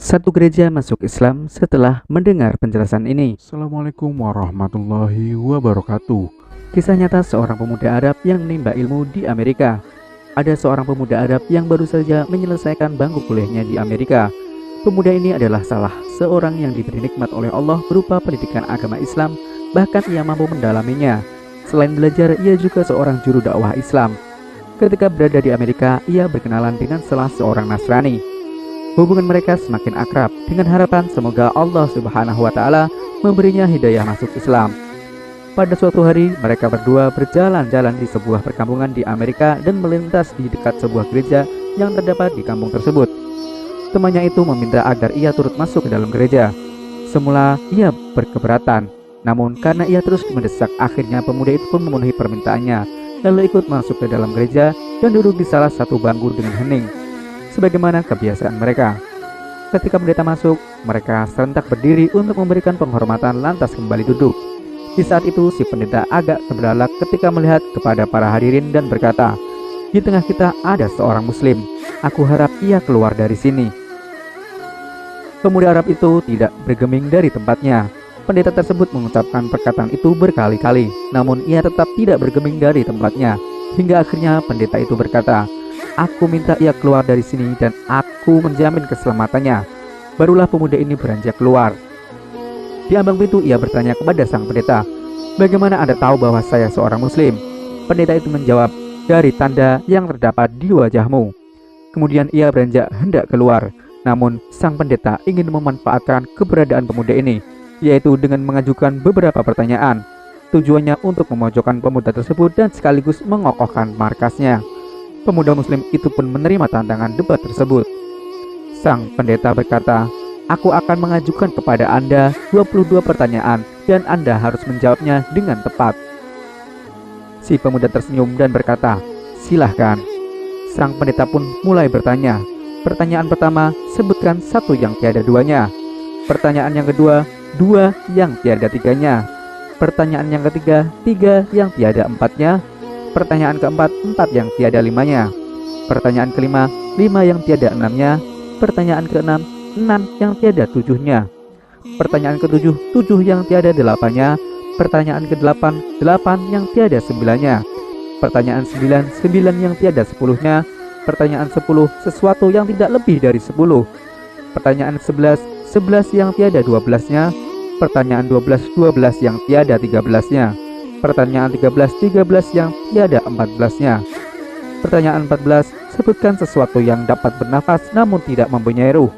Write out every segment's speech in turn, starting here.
Satu gereja masuk Islam setelah mendengar penjelasan ini. Assalamualaikum warahmatullahi wabarakatuh. Kisah nyata seorang pemuda Arab yang menimba ilmu di Amerika. Ada seorang pemuda Arab yang baru saja menyelesaikan bangku kuliahnya di Amerika. Pemuda ini adalah salah seorang yang diberi nikmat oleh Allah berupa pendidikan agama Islam, bahkan ia mampu mendalaminya. Selain belajar, ia juga seorang juru dakwah Islam. Ketika berada di Amerika, ia berkenalan dengan salah seorang Nasrani. Hubungan mereka semakin akrab dengan harapan semoga Allah Subhanahu wa Ta'ala memberinya hidayah masuk Islam. Pada suatu hari, mereka berdua berjalan-jalan di sebuah perkampungan di Amerika dan melintas di dekat sebuah gereja yang terdapat di kampung tersebut. Temannya itu meminta agar ia turut masuk ke dalam gereja. Semula ia berkeberatan, namun karena ia terus mendesak, akhirnya pemuda itu pun memenuhi permintaannya, lalu ikut masuk ke dalam gereja dan duduk di salah satu bangku dengan hening, sebagaimana kebiasaan mereka. Ketika pendeta masuk, mereka serentak berdiri untuk memberikan penghormatan lantas kembali duduk. Di saat itu si pendeta agak terbelalak ketika melihat kepada para hadirin dan berkata, "Di tengah kita ada seorang muslim. Aku harap ia keluar dari sini." Pemuda Arab itu tidak bergeming dari tempatnya. Pendeta tersebut mengucapkan perkataan itu berkali-kali, namun ia tetap tidak bergeming dari tempatnya. Hingga akhirnya pendeta itu berkata, "Aku minta ia keluar dari sini dan aku menjamin keselamatannya." Barulah pemuda ini beranjak keluar. Di ambang pintu ia bertanya kepada sang pendeta, "Bagaimana Anda tahu bahwa saya seorang muslim?" Pendeta itu menjawab, "Dari tanda yang terdapat di wajahmu." Kemudian ia beranjak hendak keluar, namun sang pendeta ingin memanfaatkan keberadaan pemuda ini, yaitu dengan mengajukan beberapa pertanyaan. Tujuannya untuk memojokkan pemuda tersebut dan sekaligus mengokohkan markasnya. Pemuda muslim itu pun menerima tantangan debat tersebut. Sang pendeta berkata, "Aku akan mengajukan kepada Anda 22 pertanyaan dan Anda harus menjawabnya dengan tepat." Si pemuda tersenyum dan berkata, "Silahkan." Sang pendeta pun mulai bertanya. Pertanyaan pertama, sebutkan satu yang tiada duanya. Pertanyaan yang kedua, dua yang tiada tiganya. Pertanyaan yang ketiga, tiga yang tiada empatnya. Pertanyaan keempat, empat yang tiada limanya. Pertanyaan kelima, lima yang tiada enamnya. Pertanyaan keenam, enam yang tiada tujuhnya. Pertanyaan ketujuh, tujuh yang tiada delapannya. Pertanyaan kedelapan, delapan yang tiada sembilannya. Pertanyaan sembilan, sembilan yang tiada sepuluhnya. Pertanyaan 10, sesuatu yang tidak lebih dari 10. Pertanyaan 11, 11 yang tiada 12-nya. Pertanyaan 12, 12 yang tiada 13-nya. Pertanyaan 13, 13 yang tiada 14-nya. Pertanyaan 14, sebutkan sesuatu yang dapat bernafas namun tidak mempunyai ruh.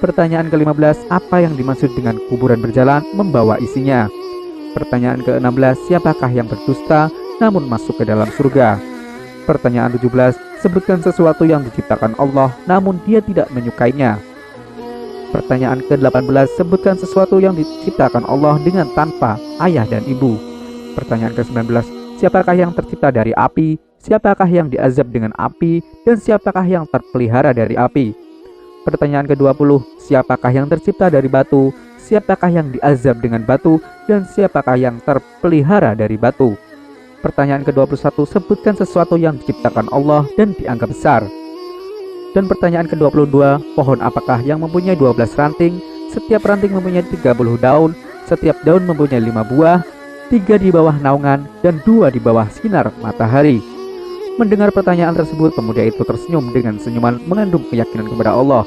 Pertanyaan ke-15, apa yang dimaksud dengan kuburan berjalan membawa isinya. Pertanyaan ke-16, siapakah yang berdusta namun masuk ke dalam surga. Pertanyaan 17, sebutkan sesuatu yang diciptakan Allah namun dia tidak menyukainya. Pertanyaan ke-18, sebutkan sesuatu yang diciptakan Allah dengan tanpa ayah dan ibu. Pertanyaan ke-19, siapakah yang tercipta dari api, siapakah yang diazab dengan api, dan siapakah yang terpelihara dari api. Pertanyaan ke-20, siapakah yang tercipta dari batu, siapakah yang diazab dengan batu, dan siapakah yang terpelihara dari batu. Pertanyaan ke-21, sebutkan sesuatu yang diciptakan Allah dan dianggap besar. Dan pertanyaan ke-22, pohon apakah yang mempunyai 12 ranting, setiap ranting mempunyai 30 daun, setiap daun mempunyai 5 buah, 3 di bawah naungan, dan 2 di bawah sinar matahari. Mendengar pertanyaan tersebut, pemuda itu tersenyum dengan senyuman mengandung keyakinan kepada Allah.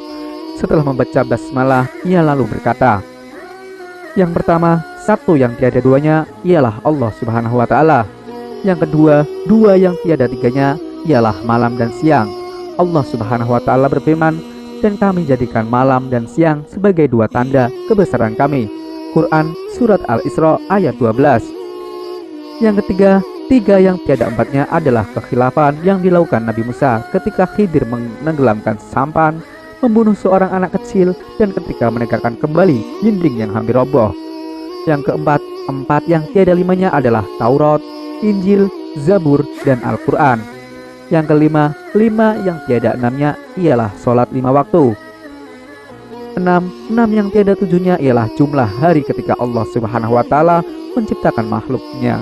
Setelah membaca basmalah, ia lalu berkata, "Yang pertama, satu yang tiada duanya ialah Allah Subhanahu wa Ta'ala. Yang kedua, dua yang tiada tiganya ialah malam dan siang. Allah Subhanahu wa Ta'ala berfirman, dan kami jadikan malam dan siang sebagai dua tanda kebesaran kami." Quran Surat Al-Isra ayat 12. Yang ketiga, tiga yang tiada empatnya adalah kekhilafan yang dilakukan Nabi Musa ketika Khidir menenggelamkan sampan, membunuh seorang anak kecil, dan ketika menegakkan kembali dinding yang hampir roboh. Yang keempat, empat yang tiada limanya adalah Taurat, Injil, Zabur, dan Al-Quran. Yang kelima, lima yang tiada enamnya ialah sholat 5 waktu. Enam yang tiada tujuhnya ialah jumlah hari ketika Allah Subhanahu wa Ta'ala menciptakan makhluknya.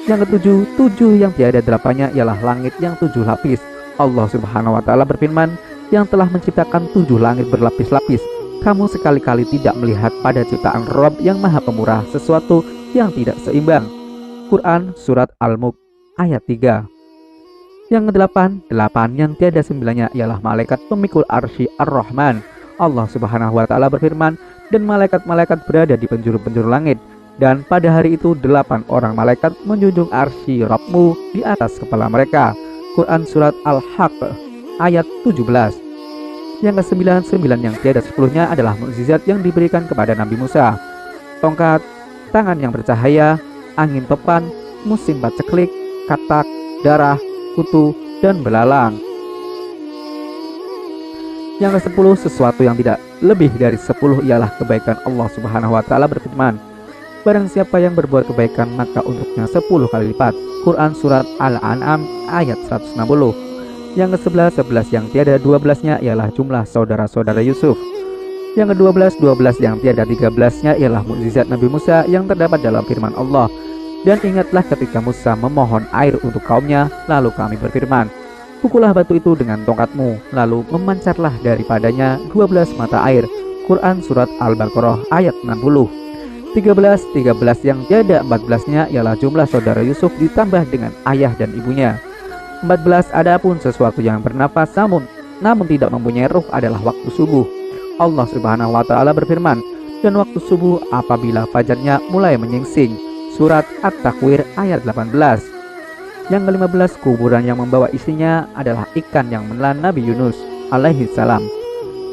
Yang ketujuh, tujuh yang tiada delapannya ialah langit yang 7 lapis. Allah Subhanahu wa Ta'ala berfirman, yang telah menciptakan 7 langit berlapis-lapis, kamu sekali-kali tidak melihat pada ciptaan Rob yang maha pemurah sesuatu yang tidak seimbang. Quran Surat Al-Mulk ayat 3. Yang kedelapan, yang tiada sembilannya ialah malaikat pemikul arsy Ar-Rahman. Allah Subhanahu wa Ta'ala berfirman, dan malaikat-malaikat berada di penjuru-penjuru langit, dan pada hari itu 8 orang malaikat menjunjung arsy Rabbmu di atas kepala mereka. Quran Surat Al-Haqq ayat 17. Yang kesembilan, yang tiada sepuluhnya adalah mukjizat yang diberikan kepada Nabi Musa. Tongkat, tangan yang bercahaya, angin topan, musim paceklik, katak, darah, kutu, dan belalang. Yang ke-10, sesuatu yang tidak lebih dari 10 ialah kebaikan. Allah Subhanahu wa Ta'ala berfirman, barang siapa yang berbuat kebaikan maka untuknya 10 kali lipat. Quran Surat Al-An'am ayat 160. Yang ke-11, yang tiada 12-nya ialah jumlah saudara-saudara Yusuf. Yang ke-12, yang tiada 13-nya ialah mukjizat Nabi Musa yang terdapat dalam firman Allah. Dan ingatlah ketika Musa memohon air untuk kaumnya, lalu kami berfirman, pukullah batu itu dengan tongkatmu, lalu memancarlah daripadanya 12 mata air. Quran Surat Al-Baqarah ayat 60. 13 yang tiada 14-nya ialah jumlah saudara Yusuf ditambah dengan ayah dan ibunya. 14, adapun sesuatu yang bernafas namun tidak mempunyai ruh adalah waktu subuh. Allah Subhanahu wa Ta'ala berfirman, dan waktu subuh apabila fajarnya mulai menyingsing. Surat At-Takwir ayat 18. Yang ke-15, kuburan yang membawa isinya adalah ikan yang menelan Nabi Yunus alaihi salam.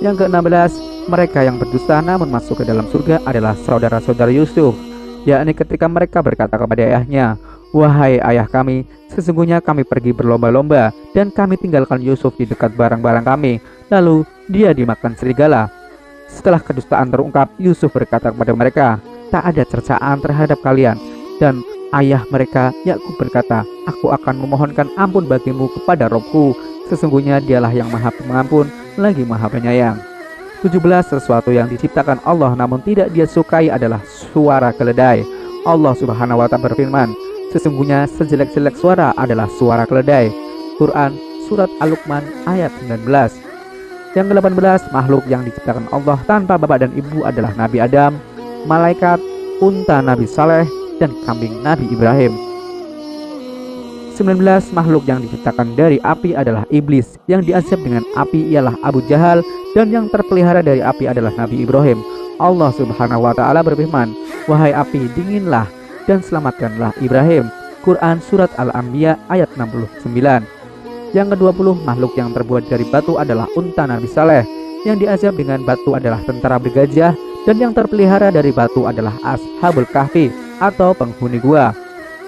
Yang ke-16, mereka yang berdusta namun masuk ke dalam surga adalah saudara-saudara Yusuf, yakni ketika mereka berkata kepada ayahnya, wahai ayah kami, sesungguhnya kami pergi berlomba-lomba dan kami tinggalkan Yusuf di dekat barang-barang kami, lalu dia dimakan serigala. Setelah kedustaan terungkap, Yusuf berkata kepada mereka, tak ada cercaan terhadap kalian. Dan ayah mereka Yakub berkata, aku akan memohonkan ampun bagimu kepada Robku, sesungguhnya dialah yang maha pengampun lagi maha penyayang. 17, sesuatu yang diciptakan Allah namun tidak dia sukai adalah suara keledai. Allah Subhanahu wa Ta'ala berfirman, sesungguhnya sejelek-jelek suara adalah suara keledai. Quran Surat Al-Luqman ayat 19. Yang ke-18, makhluk yang diciptakan Allah tanpa bapak dan ibu adalah Nabi Adam, malaikat, unta Nabi Saleh, dan kambing Nabi Ibrahim. 19, makhluk yang diciptakan dari api adalah iblis, yang diazab dengan api ialah Abu Jahal, dan yang terpelihara dari api adalah Nabi Ibrahim. Allah Subhanahu wa Ta'ala berfirman, wahai api, dinginlah dan selamatkanlah Ibrahim. Quran Surat Al-Anbiya ayat 69. Yang ke-20, makhluk yang terbuat dari batu adalah unta Nabi Saleh, yang diazab dengan batu adalah tentara bergajah, dan yang terpelihara dari batu adalah Ashabul Kahfi atau penghuni gua.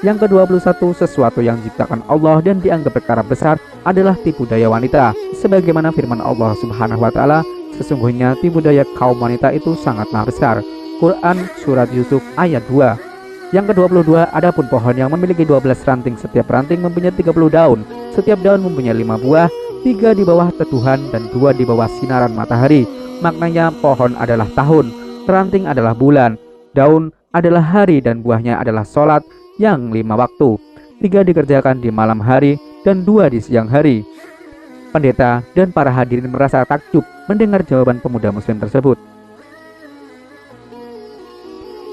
Yang ke-21, sesuatu yang diciptakan Allah dan dianggap perkara besar adalah tipu daya wanita, sebagaimana firman Allah Subhanahu wa Ta'ala, sesungguhnya tipu daya kaum wanita itu sangatlah besar. Quran Surat Yusuf ayat 2. Yang ke-22, adapun pohon yang memiliki 12 ranting, setiap ranting mempunyai 30 daun, setiap daun mempunyai 5 buah, 3 di bawah teduhan dan 2 di bawah sinaran matahari. Maknanya pohon adalah tahun, ranting adalah bulan, daun adalah hari, dan buahnya adalah sholat yang 5 waktu, 3 dikerjakan di malam hari dan 2 di siang hari. Pendeta dan para hadirin merasa takjub mendengar jawaban pemuda muslim tersebut.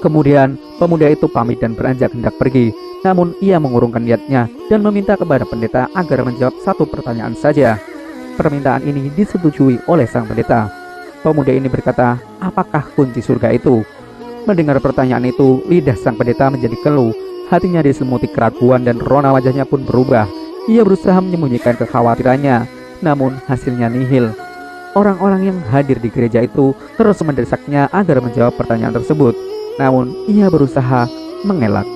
Kemudian pemuda itu pamit dan beranjak hendak pergi, namun ia mengurungkan niatnya dan meminta kepada pendeta agar menjawab satu pertanyaan saja. Permintaan ini disetujui oleh sang pendeta. Pemuda ini berkata, apakah kunci surga itu? Mendengar pertanyaan itu, lidah sang pendeta menjadi keluh, hatinya diselimuti keraguan dan rona wajahnya pun berubah. Ia berusaha menyembunyikan kekhawatirannya, namun hasilnya nihil. Orang-orang yang hadir di gereja itu terus mendesaknya agar menjawab pertanyaan tersebut, namun ia berusaha mengelak.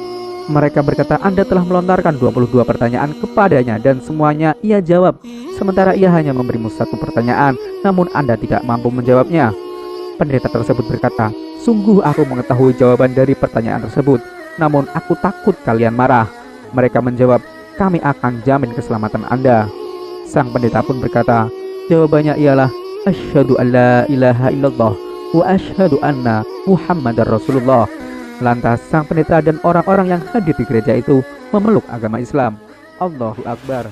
Mereka berkata, Anda telah melontarkan 22 pertanyaan kepadanya dan semuanya ia jawab, sementara ia hanya memberimu satu pertanyaan, namun Anda tidak mampu menjawabnya. Pendeta tersebut berkata, sungguh aku mengetahui jawaban dari pertanyaan tersebut, namun aku takut kalian marah. Mereka menjawab, kami akan jamin keselamatan Anda. Sang pendeta pun berkata, jawabannya ialah, asyhadu an la ilaha illallah wa asyhadu anna Muhammadar Rasulullah. Lantas sang pendeta dan orang-orang yang hadir di gereja itu memeluk agama Islam. Allahu Akbar.